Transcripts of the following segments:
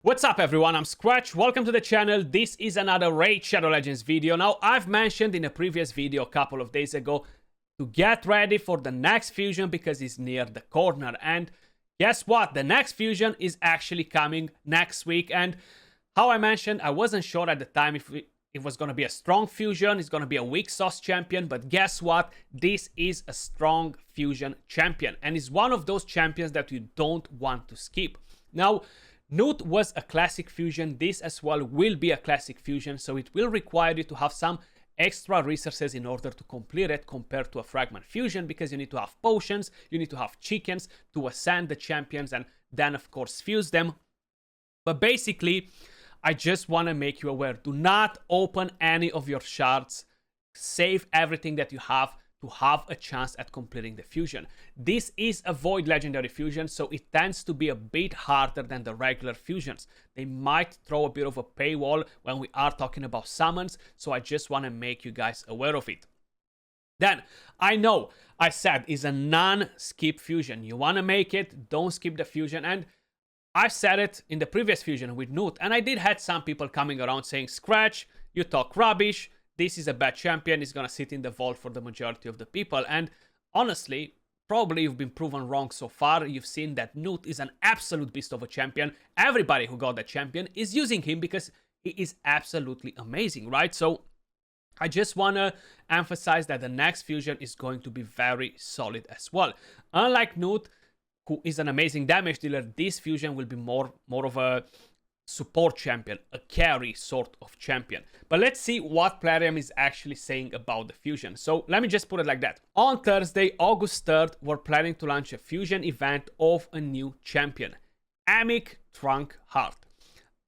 What's up everyone, I'm Skratch, welcome to the channel. This is another Raid Shadow Legends video. Now, I've mentioned in a previous video a couple of days ago to get ready for the next fusion because it's near the corner. And guess what? The next fusion is actually coming next week. And how I mentioned, I wasn't sure at the time if it was going to be a strong fusion, it's going to be a weak sauce champion. But guess what? This is a strong fusion champion. And it's one of those champions that you don't want to skip. Now, Newt was a classic fusion, this as well will be a classic fusion, so it will require you to have some extra resources in order to complete it compared to a fragment fusion, because you need to have potions, you need to have chickens to ascend the champions and then of course fuse them. But basically, I just want to make you aware, do not open any of your shards, save everything that you have to have a chance at completing the fusion. This is a void legendary fusion, so it tends to be a bit harder than the regular fusions. They might throw a bit of a paywall when we are talking about summons, so I just want to make you guys aware of it. Then, I know I said it's a non-skip fusion. You want to make it, don't skip the fusion. And I've said it in the previous fusion with Newt, and I did have some people coming around saying, Skratch, you talk rubbish, this is a bad champion, it's gonna sit in the vault for the majority of the people. And honestly, probably you've been proven wrong so far. You've seen that Newt is an absolute beast of a champion. Everybody who got that champion is using him because he is absolutely amazing, right? So I just wanna emphasize that the next fusion is going to be very solid as well. Unlike Newt, who is an amazing damage dealer, this fusion will be more of a support champion, a carry sort of champion. But let's see what Plarium is actually saying about the fusion. So let me just put it like that. On Thursday, August 3rd, we're planning to launch a fusion event of a new champion, Amic Trunk Heart.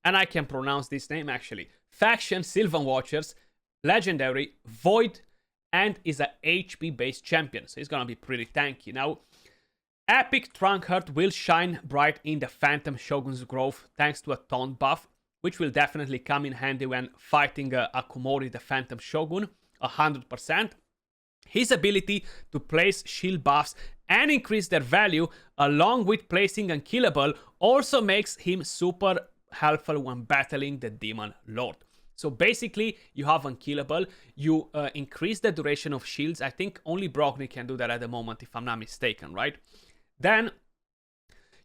And I can pronounce this name actually. Faction Sylvan Watchers, legendary, void, and is a HP based champion. So he's gonna be pretty tanky. Now, Epic Trunkheart will shine bright in the Phantom Shogun's Grove thanks to a taunt buff, which will definitely come in handy when fighting Akumori the Phantom Shogun, 100%. His ability to place shield buffs and increase their value, along with placing Unkillable, also makes him super helpful when battling the Demon Lord. So basically, you have Unkillable, you increase the duration of shields. I think only Brogni can do that at the moment, if I'm not mistaken, right? Then,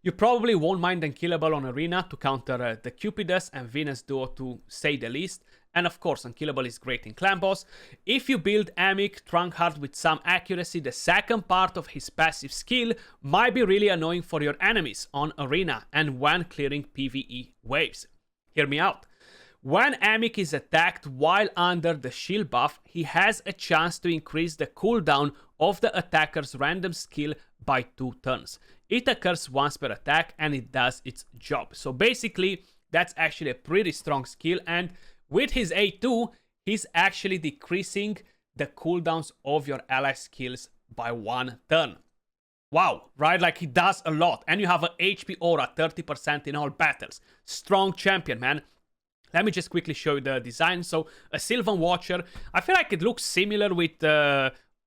you probably won't mind Unkillable on Arena to counter the Cupidus and Venus duo, to say the least. And of course, Unkillable is great in Clan Boss. If you build Amic Trunkheart with some accuracy, the second part of his passive skill might be really annoying for your enemies on Arena and when clearing PvE waves. Hear me out. When Amic is attacked while under the shield buff, he has a chance to increase the cooldown of the attacker's random skill by 2 turns. It occurs once per attack and it does its job. So basically, that's actually a pretty strong skill, and with his A2, he's actually decreasing the cooldowns of your ally skills by 1 turn. Wow, right? Like, he does a lot. And you have an HP aura 30% in all battles. Strong champion, man. Let me just quickly show you the design. So, a Sylvan Watcher. I feel like it looks similar with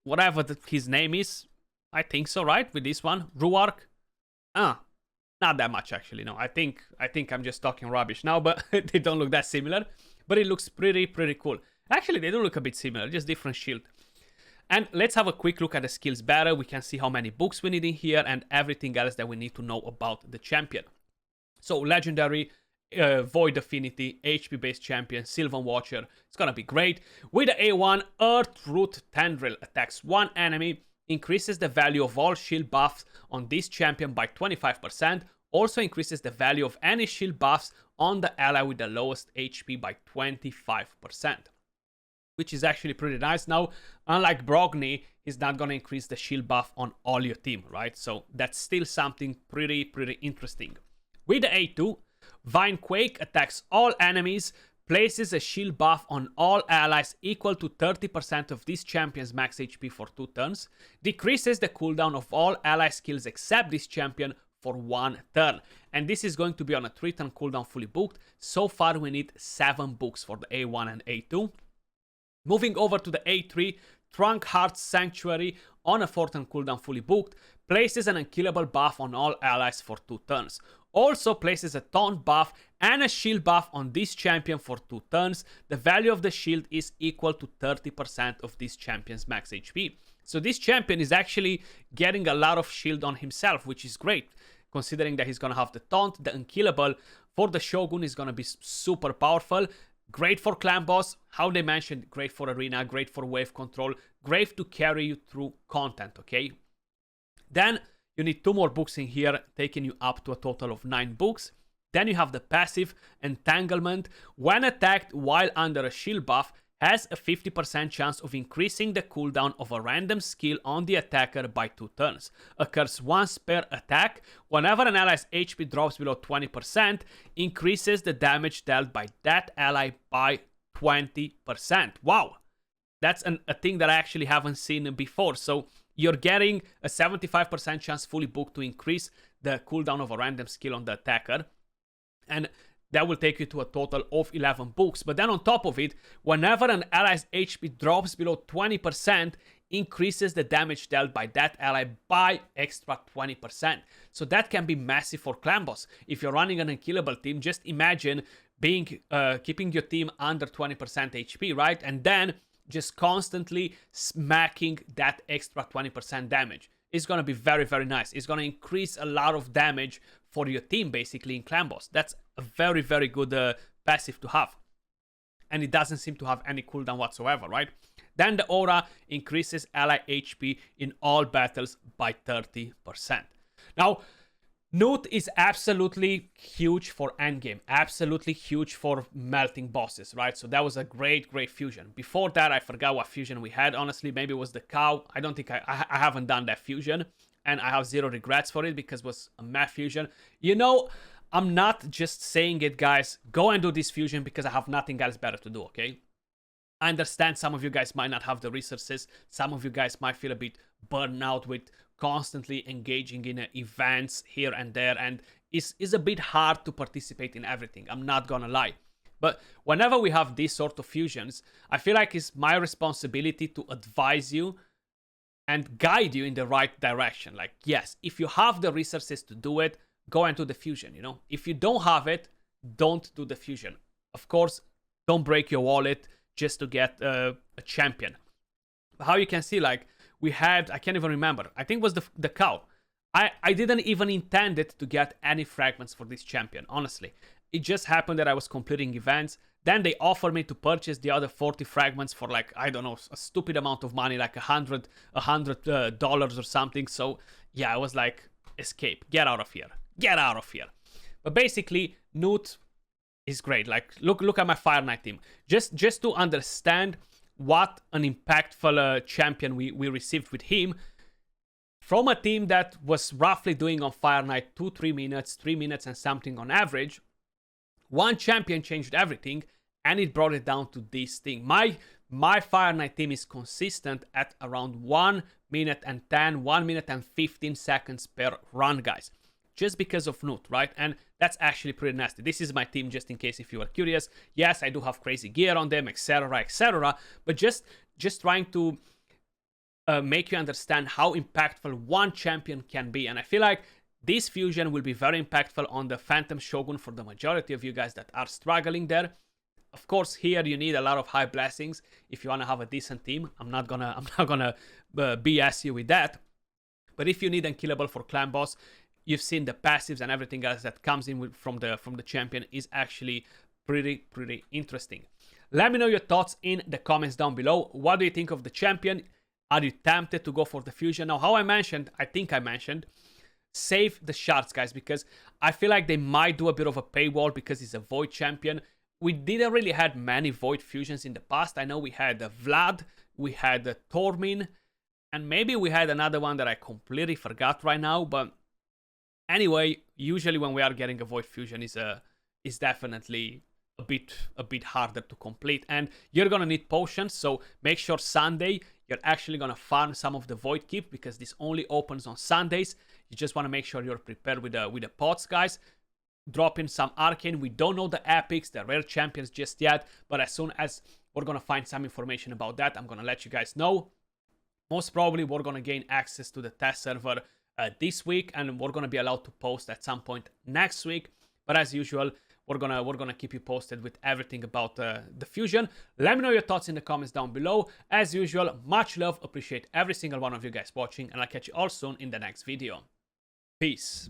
whatever his name is. I think so, right? With this one, Ruark. Not that much actually. No, I think I'm just talking rubbish now, but they don't look that similar. But it looks pretty cool. Actually, they do look a bit similar, just different shield. And let's have a quick look at the skills better. We can see how many books we need in here and everything else that we need to know about the champion. So, legendary, Void Affinity, HP based champion, Sylvan Watcher. It's gonna be great. With the A1, Earth Root Tendril attacks one enemy, increases the value of all shield buffs on this champion by 25%, also increases the value of any shield buffs on the ally with the lowest HP by 25%, which is actually pretty nice. Now, unlike Brogni, he's not going to increase the shield buff on all your team, right? So that's still something pretty interesting. With the A2, Vine Quake attacks all enemies, places a shield buff on all allies equal to 30% of this champion's max HP for 2 turns, decreases the cooldown of all ally skills except this champion for 1 turn. And this is going to be on a 3-turn cooldown fully booked. So far we need 7 books for the A1 and A2. Moving over to the A3, Trunkheart Sanctuary on a 4-turn cooldown fully booked, places an unkillable buff on all allies for 2 turns. also places a taunt buff and a shield buff on this champion for 2 turns. The value of the shield is equal to 30% of this champion's max HP. So this champion is actually getting a lot of shield on himself, which is great, considering that he's going to have the taunt, the unkillable. For the Shogun is going to be super powerful. Great for clan boss, how they mentioned, great for arena, great for wave control, great to carry you through content, okay? Then you need 2 more books in here, taking you up to a total of 9 books. Then you have the passive Entanglement. When attacked while under a shield buff, has a 50% chance of increasing the cooldown of a random skill on the attacker by 2 turns. Occurs once per attack. Whenever an ally's HP drops below 20%, increases the damage dealt by that ally by 20%. Wow! That's a thing that I actually haven't seen before. So you're getting a 75% chance fully booked to increase the cooldown of a random skill on the attacker. And that will take you to a total of 11 books. But then on top of it, whenever an ally's HP drops below 20%, increases the damage dealt by that ally by extra 20%. So that can be massive for clan boss. If you're running an unkillable team, just imagine keeping your team under 20% HP, right? And then just constantly smacking that extra 20% damage. It's going to be very, very nice. It's going to increase a lot of damage for your team, basically, in clan boss. That's a very, very good passive to have. And it doesn't seem to have any cooldown whatsoever, right? Then the aura increases ally HP in all battles by 30%. Now, Newt is absolutely huge for endgame. Absolutely huge for melting bosses, right? So that was a great, great fusion. Before that, I forgot what fusion we had. Honestly, maybe it was the cow. I don't think I haven't done that fusion. And I have zero regrets for it because it was a mad fusion. You know, I'm not just saying it, guys. Go and do this fusion because I have nothing else better to do, okay? I understand some of you guys might not have the resources. Some of you guys might feel a bit burned out with constantly engaging in events here and there. And it's a bit hard to participate in everything. I'm not gonna lie. But whenever we have these sort of fusions, I feel like it's my responsibility to advise you and guide you in the right direction. Like, yes, if you have the resources to do it, go and do the fusion, you know? If you don't have it, don't do the fusion. Of course, don't break your wallet just to get a champion. But how you can see, like, we had, I can't even remember, I think it was the cow. I didn't even intend it to get any fragments for this champion, honestly. It just happened that I was completing events. Then they offered me to purchase the other 40 fragments for, like, I don't know, a stupid amount of money, like $100 or something. So yeah, I was like, escape, get out of here, get out of here. But basically, Newt is great. Like, look at my Fire Knight team. Just to understand what an impactful champion we received with him. From a team that was roughly doing on Fire Knight 3 minutes and something on average, one champion changed everything, and it brought it down to this thing. My Fire Knight team is consistent at around 1 minute and 10, 1 minute and 15 seconds per run, guys. Just because of Newt, right? And that's actually pretty nasty. This is my team, just in case if you are curious. Yes, I do have crazy gear on them, etc., etc. But just trying to make you understand how impactful one champion can be. And I feel like this fusion will be very impactful on the Phantom Shogun for the majority of you guys that are struggling there. Of course, here you need a lot of high blessings if you want to have a decent team. I'm not gonna BS you with that. But if you need unkillable for clan boss, you've seen the passives and everything else that comes in from the champion is actually pretty interesting. Let me know your thoughts in the comments down below. What do you think of the champion? Are you tempted to go for the fusion? Now, how I think I mentioned, save the shards, guys, because I feel like they might do a bit of a paywall because he's a void champion. We didn't really had many void fusions in the past. I know we had Vlad, we had Tormin, and maybe we had another one that I completely forgot right now. But anyway, usually when we are getting a void fusion is definitely a bit harder to complete, and you're gonna need potions. So make sure Sunday you're actually gonna farm some of the void keep, because this only opens on Sundays. You just want to make sure you're prepared with the pots, guys. Drop in some arcane. We don't know the epics, the rare champions just yet, but as soon as we're gonna find some information about that, I'm gonna let you guys know. Most probably we're gonna gain access to the test server this week, and we're gonna be allowed to post at some point next week. But as usual, we're gonna keep you posted with everything about the fusion. Let me know your thoughts in the comments down below. As usual, much love, appreciate every single one of you guys watching, and I'll catch you all soon in the next video. Peace.